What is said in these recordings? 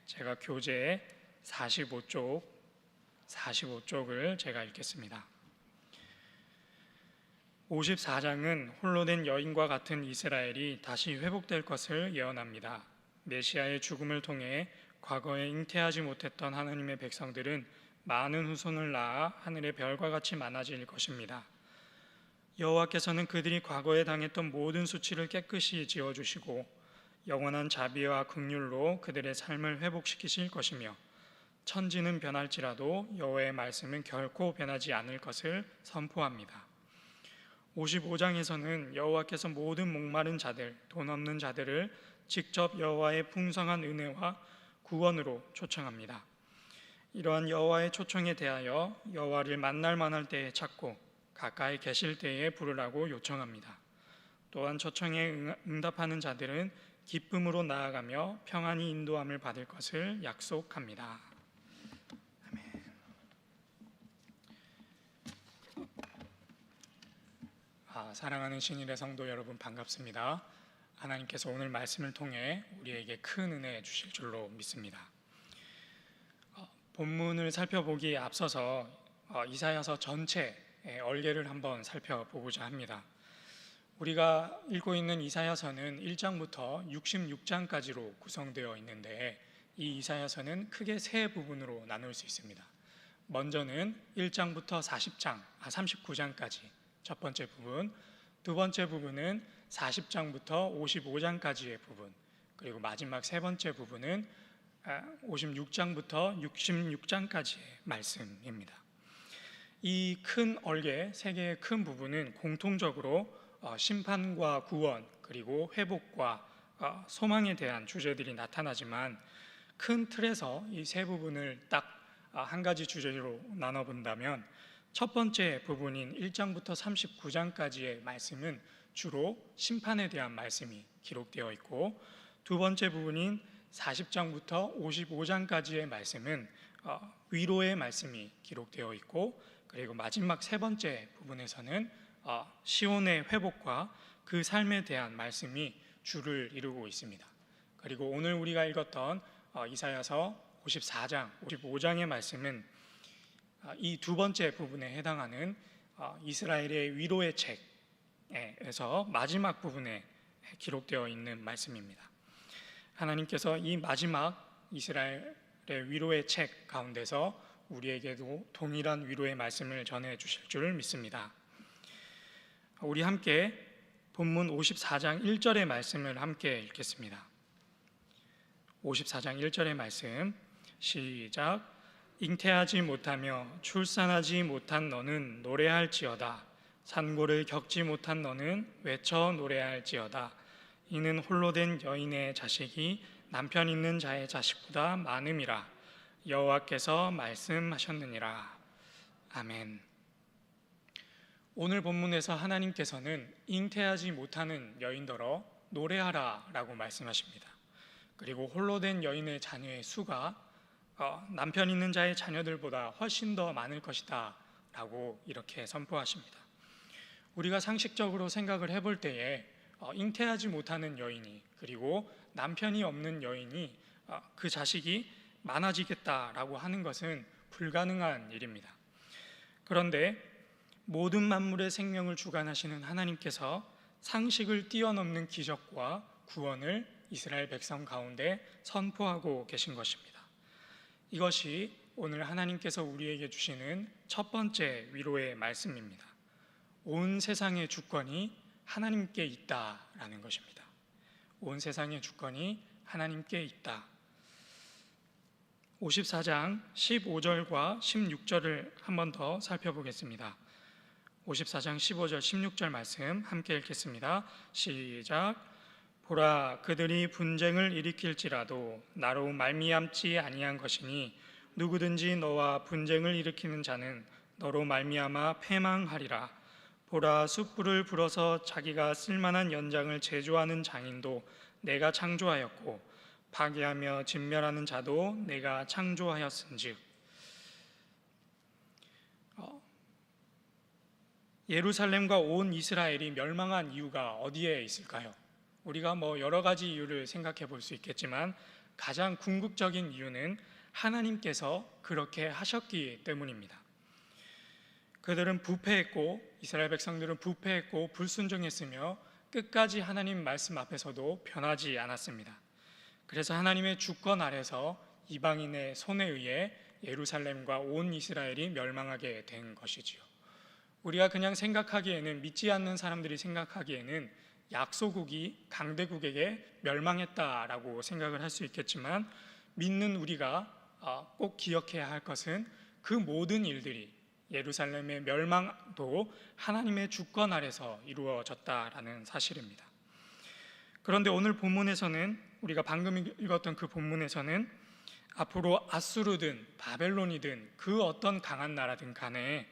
제가 교재 45쪽을 제가 읽겠습니다. 54장은 홀로 된 여인과 같은 이스라엘이 다시 회복될 것을 예언합니다. 메시아의 죽음을 통해 과거에 잉태하지 못했던 하나님의 백성들은 많은 후손을 낳아 하늘의 별과 같이 많아질 것입니다. 여호와께서는 그들이 과거에 당했던 모든 수치를 깨끗이 지워주시고 영원한 자비와 긍휼로 그들의 삶을 회복시키실 것이며, 천지는 변할지라도 여호와의 말씀은 결코 변하지 않을 것을 선포합니다. 55장에서는 여호와께서 모든 목마른 자들, 돈 없는 자들을 직접 여호와의 풍성한 은혜와 구원으로 초청합니다. 이러한 여호와의 초청에 대하여 여호와를 만날 만할 때에 찾고 가까이 계실 때에 부르라고 요청합니다. 또한 초청에 응답하는 자들은 기쁨으로 나아가며 평안히 인도함을 받을 것을 약속합니다. 아멘. 사랑하는 신일의 성도 여러분, 반갑습니다. 하나님께서 오늘 말씀을 통해 우리에게 큰 은혜 주실 줄로 믿습니다. 본문을 살펴보기에 앞서서 이사야서 전체 얼개를 한번 살펴보고자 합니다. 우리가 읽고 있는 이사야서는 1장부터 66장까지로 구성되어 있는데, 이 이사야서는 크게 세 부분으로 나눌 수 있습니다. 먼저는 1장부터 39장까지 첫 번째 부분, 두 번째 부분은 40장부터 55장까지의 부분, 그리고 마지막 세 번째 부분은 56장부터 66장까지의 말씀입니다. 이 큰 얼개, 세 개의 큰 부분은 공통적으로 심판과 구원, 그리고 회복과 소망에 대한 주제들이 나타나지만, 큰 틀에서 이 세 부분을 딱 한 가지 주제로 나눠본다면, 첫 번째 부분인 1장부터 39장까지의 말씀은 주로 심판에 대한 말씀이 기록되어 있고, 두 번째 부분인 40장부터 55장까지의 말씀은 위로의 말씀이 기록되어 있고, 그리고 마지막 세 번째 부분에서는 시온의 회복과 그 삶에 대한 말씀이 주를 이루고 있습니다. 그리고 오늘 우리가 읽었던 이사야서 54장, 55장의 말씀은 이 두 번째 부분에 해당하는 이스라엘의 위로의 책에서 마지막 부분에 기록되어 있는 말씀입니다. 하나님께서 이 마지막 이스라엘의 위로의 책 가운데서 우리에게도 동일한 위로의 말씀을 전해 주실 줄 믿습니다. 우리 함께 본문 54장 1절의 말씀을 함께 읽겠습니다. 54장 1절의 말씀, 시작. 잉태하지 못하며 출산하지 못한 너는 노래할지어다. 산고를 겪지 못한 너는 외쳐 노래할지어다. 이는 홀로 된 여인의 자식이 남편 있는 자의 자식보다 많음이라. 여호와께서 말씀하셨느니라. 아멘. 오늘 본문에서 하나님께서는 잉태하지 못하는 여인더러 노래하라 라고 말씀하십니다. 그리고 홀로 된 여인의 자녀의 수가 남편 있는 자의 자녀들보다 훨씬 더 많을 것이다 라고 이렇게 선포하십니다. 우리가 상식적으로 생각을 해볼 때에 잉태하지 못하는 여인이, 그리고 남편이 없는 여인이 그 자식이 많아지겠다라고 하는 것은 불가능한 일입니다. 그런데 모든 만물의 생명을 주관하시는 하나님께서 상식을 뛰어넘는 기적과 구원을 이스라엘 백성 가운데 선포하고 계신 것입니다. 이것이 오늘 하나님께서 우리에게 주시는 첫 번째 위로의 말씀입니다. 온 세상의 주권이 하나님께 있다라는 것입니다. 온 세상의 주권이 하나님께 있다. 54장 15절과 16절을 한 번 더 살펴보겠습니다. 54장 15절 16절 말씀 함께 읽겠습니다. 시작. 보라, 그들이 분쟁을 일으킬지라도 나로 말미암지 아니한 것이니 누구든지 너와 분쟁을 일으키는 자는 너로 말미암아 패망하리라. 보라, 숯불을 불어서 자기가 쓸만한 연장을 제조하는 장인도 내가 창조하였고 파괴하며 진멸하는 자도 내가 창조하였은즉. 예루살렘과 온 이스라엘이 멸망한 이유가 어디에 있을까요? 우리가 여러 가지 이유를 생각해 볼 수 있겠지만, 가장 궁극적인 이유는 하나님께서 그렇게 하셨기 때문입니다. 그들은 부패했고, 이스라엘 백성들은 부패했고 불순종했으며 끝까지 하나님 말씀 앞에서도 변하지 않았습니다. 그래서 하나님의 주권 아래서 이방인의 손에 의해 예루살렘과 온 이스라엘이 멸망하게 된 것이지요. 우리가 그냥 생각하기에는, 믿지 않는 사람들이 생각하기에는 약소국이 강대국에게 멸망했다라고 생각을 할 수 있겠지만, 믿는 우리가 꼭 기억해야 할 것은 그 모든 일들이, 예루살렘의 멸망도 하나님의 주권 아래서 이루어졌다라는 사실입니다. 그런데 오늘 본문에서는, 우리가 방금 읽었던 그 본문에서는 앞으로 아수르든 바벨론이든 그 어떤 강한 나라든 간에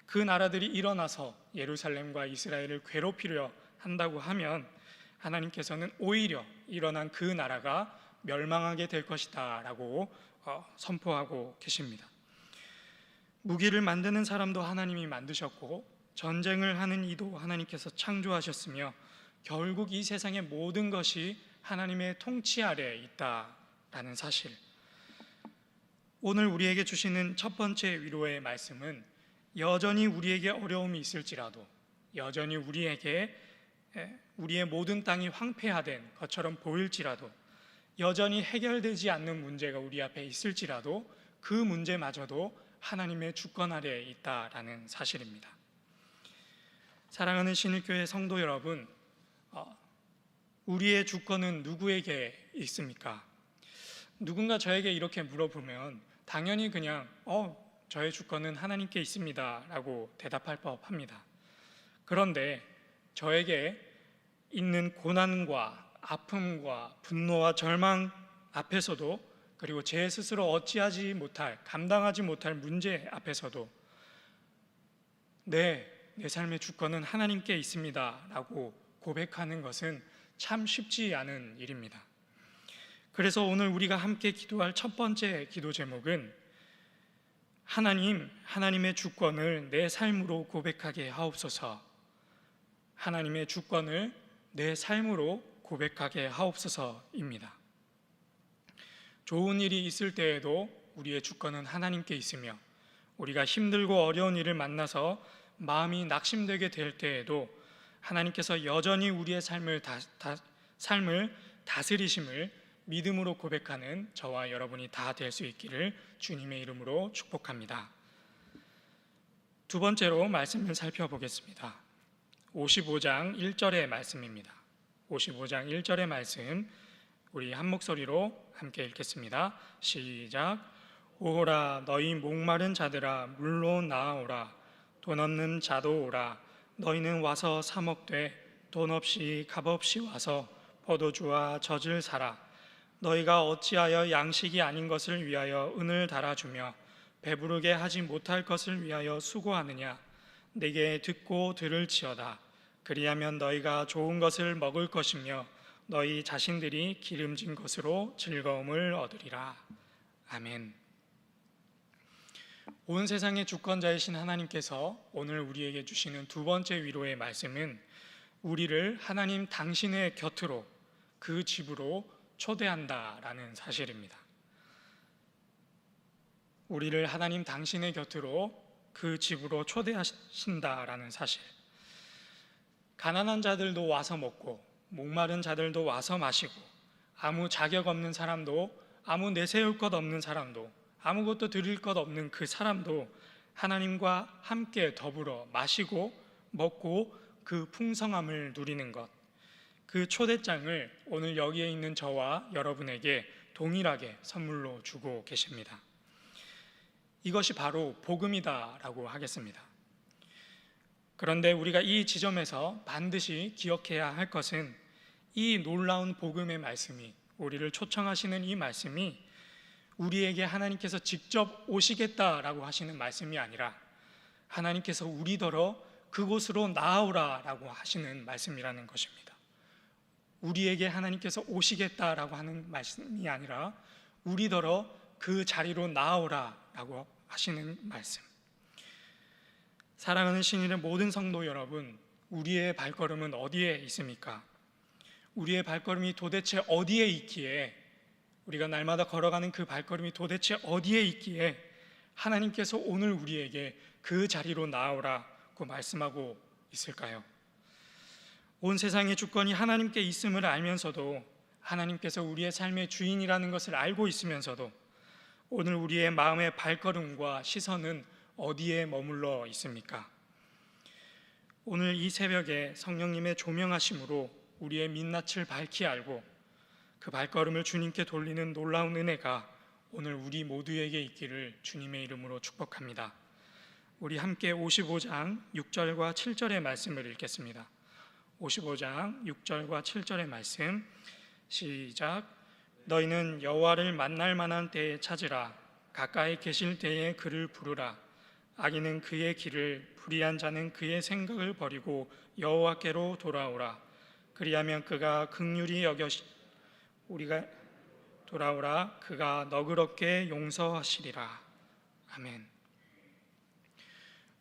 그 나라들이 일어나서 예루살렘과 이스라엘을 괴롭히려 한다고 하면 하나님께서는 오히려 일어난 그 나라가 멸망하게 될 것이다 라고 선포하고 계십니다. 무기를 만드는 사람도 하나님이 만드셨고, 전쟁을 하는 이도 하나님께서 창조하셨으며, 결국 이 세상의 모든 것이 하나님의 통치 아래에 있다라는 사실, 오늘 우리에게 주시는 첫 번째 위로의 말씀은 여전히 우리에게 어려움이 있을지라도, 여전히 우리에게 우리의 모든 땅이 황폐화된 것처럼 보일지라도, 여전히 해결되지 않는 문제가 우리 앞에 있을지라도 그 문제마저도 하나님의 주권 아래에 있다라는 사실입니다. 사랑하는 신일교회 성도 여러분, 우리의 주권은 누구에게 있습니까? 누군가 저에게 이렇게 물어보면 당연히 그냥 저의 주권은 하나님께 있습니다 라고 대답할 법합니다. 그런데 저에게 있는 고난과 아픔과 분노와 절망 앞에서도, 그리고 제 스스로 어찌하지 못할, 감당하지 못할 문제 앞에서도 내 삶의 주권은 하나님께 있습니다 라고 고백하는 것은 참 쉽지 않은 일입니다. 그래서 오늘 우리가 함께 기도할 첫 번째 기도 제목은 하나님의 주권을 내 삶으로 고백하게 하옵소서. 하나님의 주권을 내 삶으로 고백하게 하옵소서입니다. 좋은 일이 있을 때에도 우리의 주권은 하나님께 있으며, 우리가 힘들고 어려운 일을 만나서 마음이 낙심되게 될 때에도 하나님께서 여전히 우리의 삶을 다스리심을 믿음으로 고백하는 저와 여러분이 다 될 수 있기를 주님의 이름으로 축복합니다. 두 번째로 말씀을 살펴보겠습니다. 55장 1절의 말씀입니다. 55장 1절의 말씀 우리 한 목소리로 함께 읽겠습니다. 시작. 오라 너희 목마른 자들아 물로 나아오라. 돈 없는 자도 오라. 너희는 와서 사 먹되 돈 없이 값 없이 와서 포도주와 젖을 사라. 너희가 어찌하여 양식이 아닌 것을 위하여 은을 달아주며 배부르게 하지 못할 것을 위하여 수고하느냐. 내게 듣고 들을지어다. 그리하면 너희가 좋은 것을 먹을 것이며 너희 자신들이 기름진 것으로 즐거움을 얻으리라. 아멘. 온 세상의 주권자이신 하나님께서 오늘 우리에게 주시는 두 번째 위로의 말씀은 우리를 하나님 당신의 곁으로, 그 집으로 초대한다라는 사실입니다. 우리를 하나님 당신의 곁으로, 그 집으로 초대하신다라는 사실. 가난한 자들도 와서 먹고 목마른 자들도 와서 마시고, 아무 자격 없는 사람도, 아무 내세울 것 없는 사람도, 아무것도 드릴 것 없는 그 사람도 하나님과 함께 더불어 마시고 먹고 그 풍성함을 누리는 것, 그 초대장을 오늘 여기에 있는 저와 여러분에게 동일하게 선물로 주고 계십니다. 이것이 바로 복음이다라고 하겠습니다. 그런데 우리가 이 지점에서 반드시 기억해야 할 것은 이 놀라운 복음의 말씀이, 우리를 초청하시는 이 말씀이 우리에게 하나님께서 직접 오시겠다라고 하시는 말씀이 아니라 하나님께서 우리더러 그곳으로 나아오라라고 하시는 말씀이라는 것입니다. 우리에게 하나님께서 오시겠다라고 하는 말씀이 아니라 우리더러 그 자리로 나아오라라고 하시는 말씀. 사랑하는 신일의 모든 성도 여러분, 우리의 발걸음은 어디에 있습니까? 우리의 발걸음이 도대체 어디에 있기에 우리가 날마다 걸어가는 그 발걸음이 도대체 어디에 있기에 하나님께서 오늘 우리에게 그 자리로 나아오라고 말씀하고 있을까요? 온 세상의 주권이 하나님께 있음을 알면서도, 하나님께서 우리의 삶의 주인이라는 것을 알고 있으면서도 오늘 우리의 마음의 발걸음과 시선은 어디에 머물러 있습니까? 오늘 이 새벽에 성령님의 조명하심으로 우리의 민낯을 밝히 알고 그 발걸음을 주님께 돌리는 놀라운 은혜가 오늘 우리 모두에게 있기를 주님의 이름으로 축복합니다. 우리 함께 55장 6절과 7절의 말씀을 읽겠습니다. 55장 6절과 7절의 말씀, 시작. 너희는 여호와를 만날 만한 때에 찾으라. 가까이 계실 때에 그를 부르라. 악인은 그의 길을, 불의한 자는 그의 생각을 버리고 여호와께로 돌아오라. 그리하면 그가 긍휼히 우리가 돌아오라. 그가 너그럽게 용서하시리라. 아멘.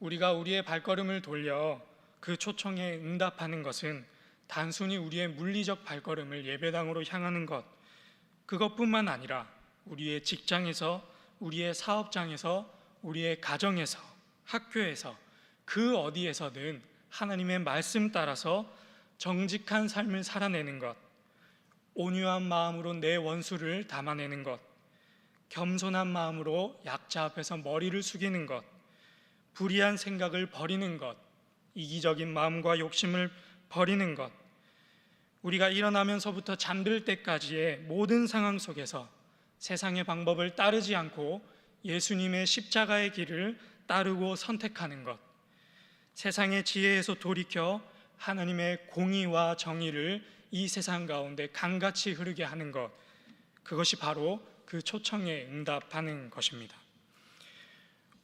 우리가 우리의 발걸음을 돌려 그 초청에 응답하는 것은 단순히 우리의 물리적 발걸음을 예배당으로 향하는 것, 그것뿐만 아니라 우리의 직장에서, 우리의 사업장에서, 우리의 가정에서, 학교에서, 그 어디에서든 하나님의 말씀 따라서 정직한 삶을 살아내는 것, 온유한 마음으로 내 원수를 담아내는 것, 겸손한 마음으로 약자 앞에서 머리를 숙이는 것, 불의한 생각을 버리는 것, 이기적인 마음과 욕심을 버리는 것, 우리가 일어나면서부터 잠들 때까지의 모든 상황 속에서 세상의 방법을 따르지 않고 예수님의 십자가의 길을 따르고 선택하는 것, 세상의 지혜에서 돌이켜 하나님의 공의와 정의를 이 세상 가운데 강같이 흐르게 하는 것, 그것이 바로 그 초청에 응답하는 것입니다.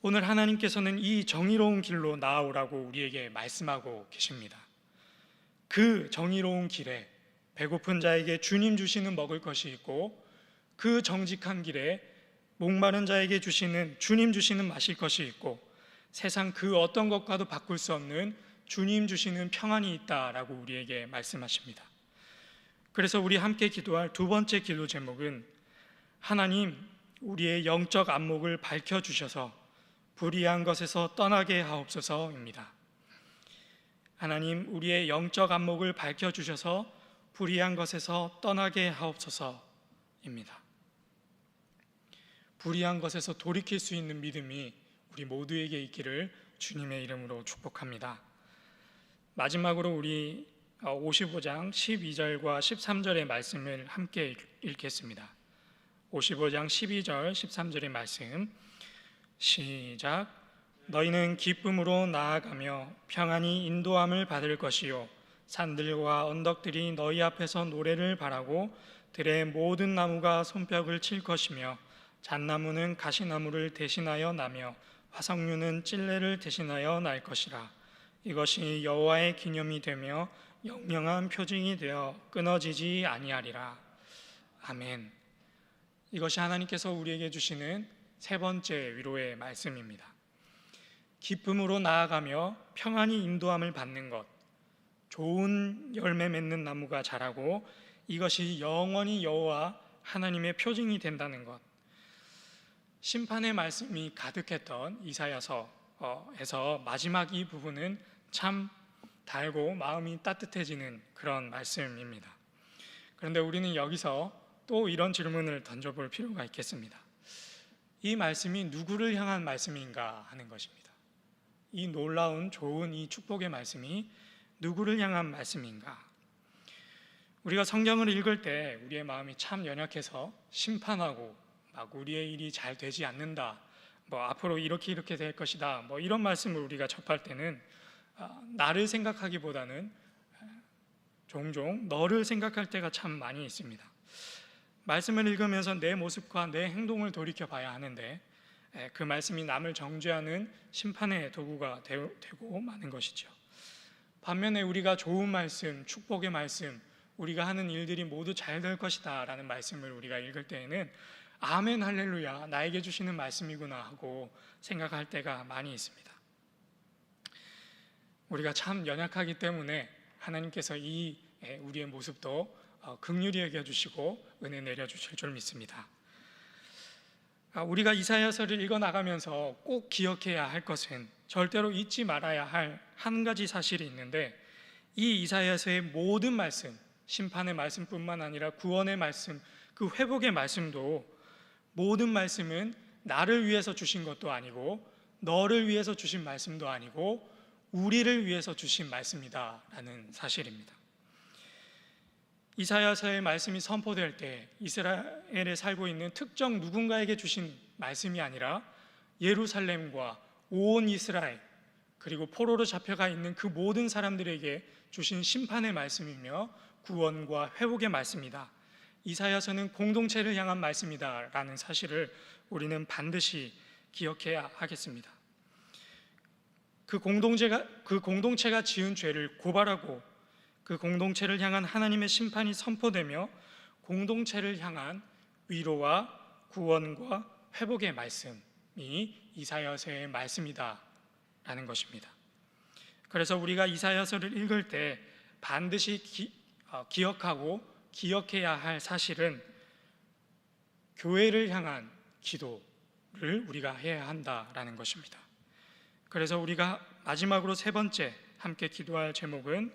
오늘 하나님께서는 이 정의로운 길로 나아오라고 우리에게 말씀하고 계십니다. 그 정의로운 길에 배고픈 자에게 주님 주시는 먹을 것이 있고, 그 정직한 길에 목마른 자에게 주시는, 주님 주시는 마실 것이 있고, 세상 그 어떤 것과도 바꿀 수 없는 주님 주시는 평안이 있다라고 우리에게 말씀하십니다. 그래서 우리 함께 기도할 두 번째 기도 제목은 하나님, 우리의 영적 안목을 밝혀주셔서 불의한 것에서 떠나게 하옵소서입니다. 하나님, 우리의 영적 안목을 밝혀주셔서 불의한 것에서 떠나게 하옵소서입니다. 불의한 것에서 돌이킬 수 있는 믿음이 우리 모두에게 있기를 주님의 이름으로 축복합니다. 마지막으로 우리 55장 12절과 13절의 말씀을 함께 읽겠습니다. 55장 12절 13절의 말씀, 시작. 너희는 기쁨으로 나아가며 평안히 인도함을 받을 것이요 산들과 언덕들이 너희 앞에서 노래를 바라고 들의 모든 나무가 손뼉을 칠 것이며 잣나무는 가시나무를 대신하여 나며 화석류는 찔레를 대신하여 날 것이라. 이것이 여호와의 기념이 되며 영영한 표징이 되어 끊어지지 아니하리라. 아멘. 이것이 하나님께서 우리에게 주시는 세 번째 위로의 말씀입니다. 기쁨으로 나아가며 평안히 인도함을 받는 것, 좋은 열매 맺는 나무가 자라고 이것이 영원히 여호와 하나님의 표징이 된다는 것. 심판의 말씀이 가득했던 이사야서에서 마지막 이 부분은 참 달고 마음이 따뜻해지는 그런 말씀입니다. 그런데 우리는 여기서 또 이런 질문을 던져볼 필요가 있겠습니다. 이 말씀이 누구를 향한 말씀인가 하는 것입니다. 이 놀라운 좋은 이 축복의 말씀이 누구를 향한 말씀인가? 우리가 성경을 읽을 때 우리의 마음이 참 연약해서 심판하고 막 우리의 일이 잘 되지 않는다, 앞으로 이렇게 될 것이다, 이런 말씀을 우리가 접할 때는 나를 생각하기보다는 종종 너를 생각할 때가 참 많이 있습니다. 말씀을 읽으면서 내 모습과 내 행동을 돌이켜 봐야 하는데 그 말씀이 남을 정죄하는 심판의 도구가 되고 마는 것이죠. 반면에 우리가 좋은 말씀, 축복의 말씀, 우리가 하는 일들이 모두 잘 될 것이다 라는 말씀을 우리가 읽을 때에는 아멘 할렐루야, 나에게 주시는 말씀이구나 하고 생각할 때가 많이 있습니다. 우리가 참 연약하기 때문에 하나님께서 이 우리의 모습도 긍휼히 여겨주시고 은혜 내려주실 줄 믿습니다. 우리가 이사야서를 읽어나가면서 꼭 기억해야 할 것은, 절대로 잊지 말아야 할 한 가지 사실이 있는데, 이 이사야서의 모든 말씀, 심판의 말씀뿐만 아니라 구원의 말씀, 그 회복의 말씀도, 모든 말씀은 나를 위해서 주신 것도 아니고 너를 위해서 주신 말씀도 아니고 우리를 위해서 주신 말씀이다 라는 사실입니다. 이사야서의 말씀이 선포될 때 이스라엘에 살고 있는 특정 누군가에게 주신 말씀이 아니라 예루살렘과 온 이스라엘, 그리고 포로로 잡혀가 있는 그 모든 사람들에게 주신 심판의 말씀이며 구원과 회복의 말씀이다. 이사야서는 공동체를 향한 말씀이다 라는 사실을 우리는 반드시 기억해야 하겠습니다. 그 공동체가 지은 죄를 고발하고 그 공동체를 향한 하나님의 심판이 선포되며 공동체를 향한 위로와 구원과 회복의 말씀이 이사야서의 말씀이다 라는 것입니다. 그래서 우리가 이사야서를 읽을 때 반드시 기억하고 기억해야 할 사실은 교회를 향한 기도를 우리가 해야 한다라는 것입니다. 그래서 우리가 마지막으로 세 번째 함께 기도할 제목은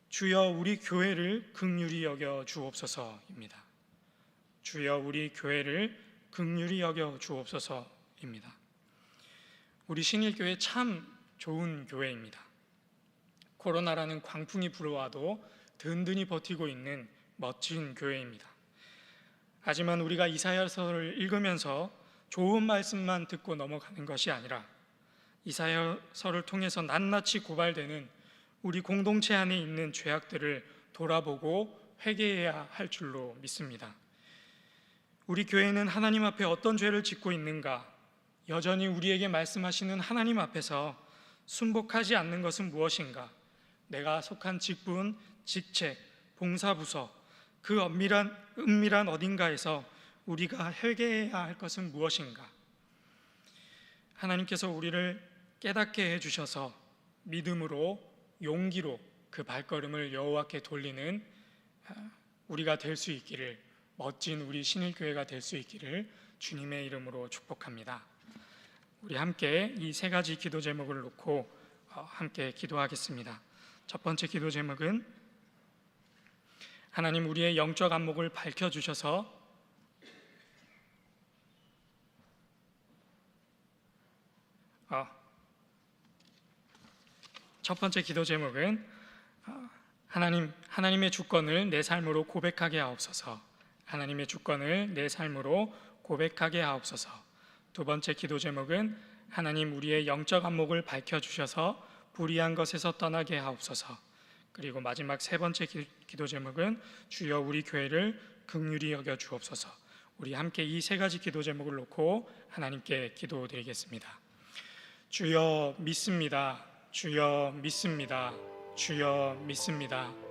주여 우리 교회를 긍휼히 여겨 주옵소서입니다. 주여 우리 교회를 긍휼히 여겨 주옵소서입니다. 우리 신일교회 참 좋은 교회입니다. 코로나라는 광풍이 불어와도 든든히 버티고 있는 멋진 교회입니다. 하지만 우리가 이사야서를 읽으면서 좋은 말씀만 듣고 넘어가는 것이 아니라 이사야서를 통해서 낱낱이 고발되는 우리 공동체 안에 있는 죄악들을 돌아보고 회개해야 할 줄로 믿습니다. 우리 교회는 하나님 앞에 어떤 죄를 짓고 있는가? 여전히 우리에게 말씀하시는 하나님 앞에서 순복하지 않는 것은 무엇인가? 내가 속한 직분, 직책, 봉사부서, 그 은밀한 어딘가에서 우리가 회개해야 할 것은 무엇인가? 하나님께서 우리를 깨닫게 해주셔서 믿음으로, 용기로 그 발걸음을 여호와께 돌리는 우리가 될 수 있기를, 멋진 우리 신일교회가 될 수 있기를 주님의 이름으로 축복합니다. 우리 함께 이 세 가지 기도 제목을 놓고 함께 기도하겠습니다. 첫 번째 기도 제목은 하나님 우리의 영적 안목을 밝혀주셔서 첫 번째 기도 제목은 하나님의 주권을 내 삶으로 고백하게 하옵소서. 하나님의 주권을 내 삶으로 고백하게 하옵소서. 두 번째 기도 제목은 하나님 우리의 영적 안목을 밝혀주셔서 불의한 것에서 떠나게 하옵소서. 그리고 마지막 세 번째 기도 제목은 주여 우리 교회를 긍휼히 여겨 주옵소서. 우리 함께 이 세 가지 기도 제목을 놓고 하나님께 기도드리겠습니다. 주여 믿습니다. 주여 믿습니다. 주여 믿습니다.